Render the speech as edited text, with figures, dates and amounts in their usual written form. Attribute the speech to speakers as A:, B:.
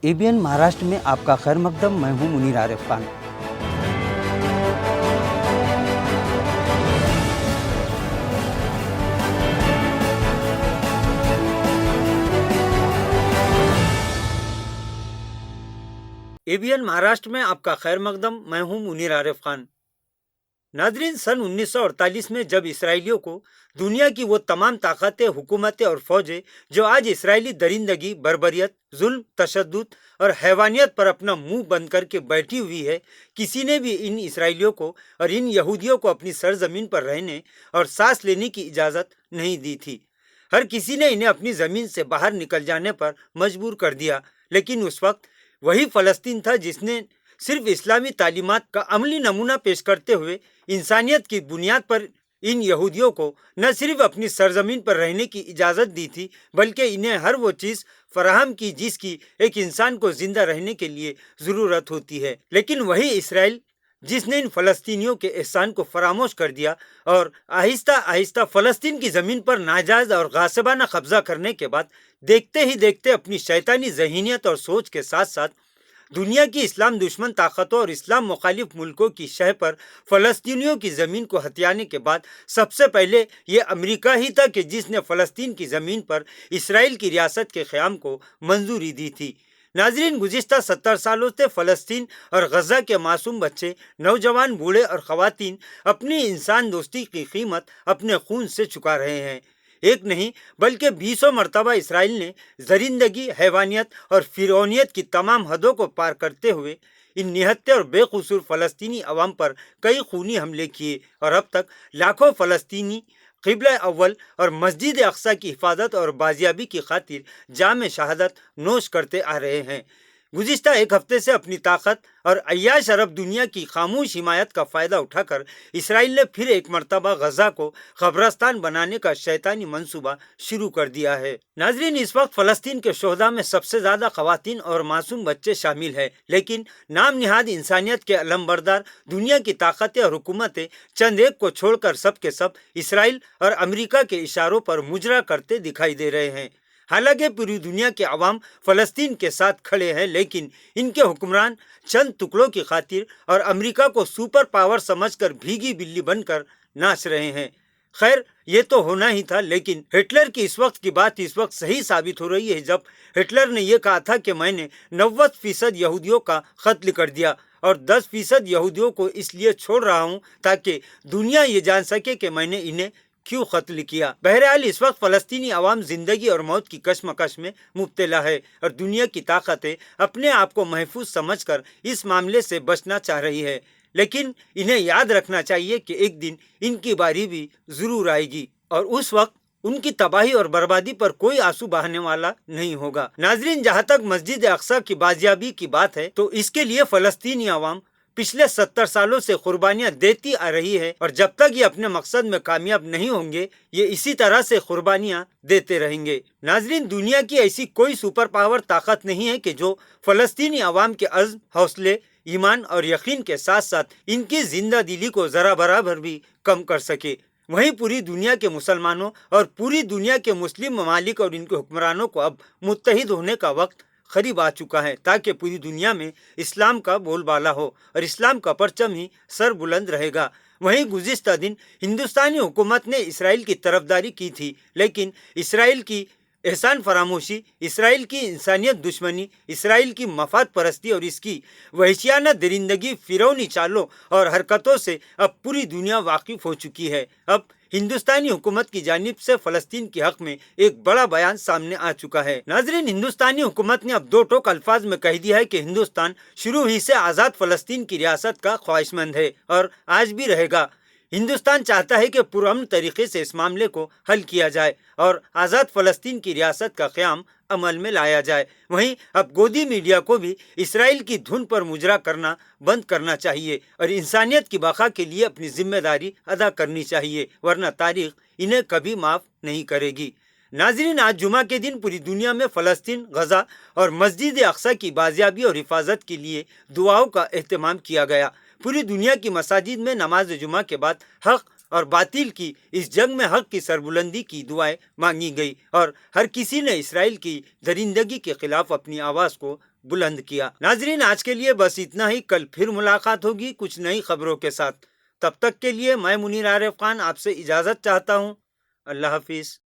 A: ABN Maharashtra में आपका खैर मकदम। मैं हूं मुनीर आरिफ खान। एबीएन महाराष्ट्र में आपका खैर मकदम। मैं हूं मुनीर आरिफ खान। नाजरीन, सन 1948 में जब इसराइलियों को दुनिया की वो तमाम ताकतें, हुकूमतें और फौजें जो आज इसराइली दरिंदगी, बर्बरियत, जुल्म, तशद्दुद और हैवानियत पर अपना मुंह बंद करके बैठी हुई है, किसी ने भी इन इसराइलियों को और इन यहूदियों को अपनी सरजमीन पर रहने और सांस लेने की इजाज़त नहीं दी थी। हर किसी ने इन्हें अपनी ज़मीन से बाहर निकल जाने पर मजबूर कर दिया। लेकिन उस वक्त वही फ़लस्तीन था जिसने सिर्फ इस्लामी तालीमात का अमली नमूना पेश करते हुए इंसानियत की बुनियाद पर इन यहूदियों को न सिर्फ अपनी सरजमीन पर रहने की इजाज़त दी थी, बल्कि इन्हें हर वो चीज़ फराहम की जिसकी एक इंसान को जिंदा रहने के लिए ज़रूरत होती है। लेकिन वही इसराइल जिसने इन फ़लस्तीनियों के एहसान को फरामोश कर दिया और आहिस्ता आहिस्ता फ़लस्तीन की ज़मीन पर नाजायज़ और गासिबाना कब्ज़ा करने के बाद देखते ही देखते अपनी शैतानी ज़हीनियत और सोच के साथ साथ दुनिया की इस्लाम दुश्मन ताकतों और इस्लाम मुखालिफ मुल्कों की शह पर फ़लस्तीनियों की ज़मीन को हथियाने के बाद सबसे पहले ये अमेरिका ही था कि जिसने फ़लस्तीन की ज़मीन पर इसराइल की रियासत के क़याम को मंजूरी दी थी। नाजरीन, गुज़िश्ता 70 सालों से फ़लस्तीन और गज़ा के मासूम बच्चे, नौजवान, बूढ़े और ख़वातीन अपनी इंसान दोस्ती की कीमत अपने खून से चुका रहे हैं। एक नहीं बल्कि बीसों मरतबा इसराइल ने दरिंदगी, हैवानियत और फिरौनियत की तमाम हदों को पार करते हुए इन निहत्ते और बेकसूर फ़लस्तीनी अवाम पर कई खूनी हमले किए और अब तक लाखों फ़लस्तीनी क़िबला अव्वल और मस्जिद अक़सा की हिफाजत और बाजियाबी की खातिर जाम शहादत नोश करते आ रहे हैं। गुज़िश्ता एक हफ्ते से अपनी ताकत और अय्याश अरब दुनिया की खामोश हिमायत का फ़ायदा उठाकर इसराइल ने फिर एक मरतबा गज़ा को क़ब्रस्तान बनाने का शैतानी मंसूबा शुरू कर दिया है। नाजरीन, इस वक्त फ़लस्तीन के शोहदा में सबसे ज़्यादा ख़वातीन और मासूम बच्चे शामिल हैं, लेकिन नाम निहाद इंसानियत के अलमबरदार दुनिया की ताकतें और हुकूमतें चंद एक को छोड़कर सब के सब इसराइल और अमेरिका के इशारों पर मुजरा करते दिखाई दे रहे हैं। हालांकि पूरी दुनिया के अवाम फ़लस्तीन के साथ खड़े हैं, लेकिन इनके हुक्मरान चंद टुकड़ों की खातिर और अमेरिका को सुपर पावर समझकर भीगी बिल्ली बनकर नाच रहे हैं। खैर, ये तो होना ही था, लेकिन हिटलर की इस वक्त की बात इस वक्त सही साबित हो रही है जब हिटलर ने यह कहा था कि मैंने 90% यहूदियों का कत्ल कर दिया और 10% यहूदियों को इसलिए छोड़ रहा हूँ ताकि दुनिया ये जान सके कि मैंने इन्हें क्यों कत्ल किया। बहरहाल, इस वक्त फ़लस्तीनी अवाम जिंदगी और मौत की कशमकश में मुब्तला है और दुनिया की ताकतें अपने आप को महफूज समझकर इस मामले से बचना चाह रही है। लेकिन इन्हें याद रखना चाहिए कि एक दिन इनकी बारी भी ज़रूर आएगी और उस वक्त उनकी तबाही और बर्बादी पर कोई आंसू बहाने वाला नहीं होगा। नाजरीन, जहाँ तक मस्जिद अक़सा की बाजियाबी की बात है तो इसके लिए फ़लस्तीनी अवाम पिछले 70 सालों से कुर्बानियां देती आ रही है और जब तक ये अपने मकसद में कामयाब नहीं होंगे ये इसी तरह से कुर्बानियां देते रहेंगे। नाजरीन, दुनिया की ऐसी कोई सुपर पावर ताकत नहीं है कि जो फ़लस्तीनी अवाम के अज़्म, हौसले, ईमान और यकीन के साथ साथ इनकी जिंदा दिली को ज़रा बराबर भी कम कर सके। वहीं पूरी दुनिया के मुसलमानों और पूरी दुनिया के मुस्लिम ममालिक और इनके हुक्मरानों को अब मुत्तहिद होने का वक्त करीब आ चुका है ताकि पूरी दुनिया में इस्लाम का बोलबाला हो और इस्लाम का परचम ही सर बुलंद रहेगा। वहीं गुज़िश्ता दिन हिंदुस्तानी हुकूमत ने इसराइल की तरफदारी की थी, लेकिन इसराइल की एहसान फरामोशी, इसराइल की इंसानियत दुश्मनी, इसराइल की मफाद परस्ती और इसकी वहशियाना दरिंदगी, फिरौनी चालों और हरकतों से अब पूरी दुनिया वाकिफ़ हो चुकी है। अब हिंदुस्तानी हुकूमत की जानिब से फ़लस्तीन के हक़ में एक बड़ा बयान सामने आ चुका है। नाजरीन, हिंदुस्तानी हुकूमत ने अब दो टोक अल्फाज में कह दिया है कि हिंदुस्तान शुरू ही से आज़ाद फ़लस्तीन की रियासत का ख्वाहिशमंद है और आज भी रहेगा। हिंदुस्तान चाहता है कि पुरअमन तरीके से इस मामले को हल किया जाए और आज़ाद फ़लस्तीन की रियासत का क़याम अमल में लाया जाए। वहीं अब गोदी मीडिया को भी इसराइल की धुन पर मुजरा करना बंद करना चाहिए और इंसानियत की बका के लिए अपनी जिम्मेदारी अदा करनी चाहिए, वरना तारीख़ इन्हें कभी माफ़ नहीं करेगी। नाजरीन, आज जुमा के दिन पूरी दुनिया में फ़लस्तीन, गज़ा और मस्जिद अक़सा की बाजियाबी और हिफाजत के लिए दुआओं का एहतमाम किया गया। पूरी दुनिया की मसाजिद में नमाज जुमा के बाद हक़ और बातिल की इस जंग में हक़ की सरबुलंदी की दुआएं मांगी गई और हर किसी ने इसराइल की दरिंदगी के खिलाफ अपनी आवाज़ को بلند کیا۔ ناظرین، آج کے لیے بس اتنا ہی۔ کل پھر ملاقات ہوگی کچھ نئی خبروں کے ساتھ۔ تب تک کے لیے میں منیر عارف خان آپ سے اجازت چاہتا ہوں۔ اللہ حافظ۔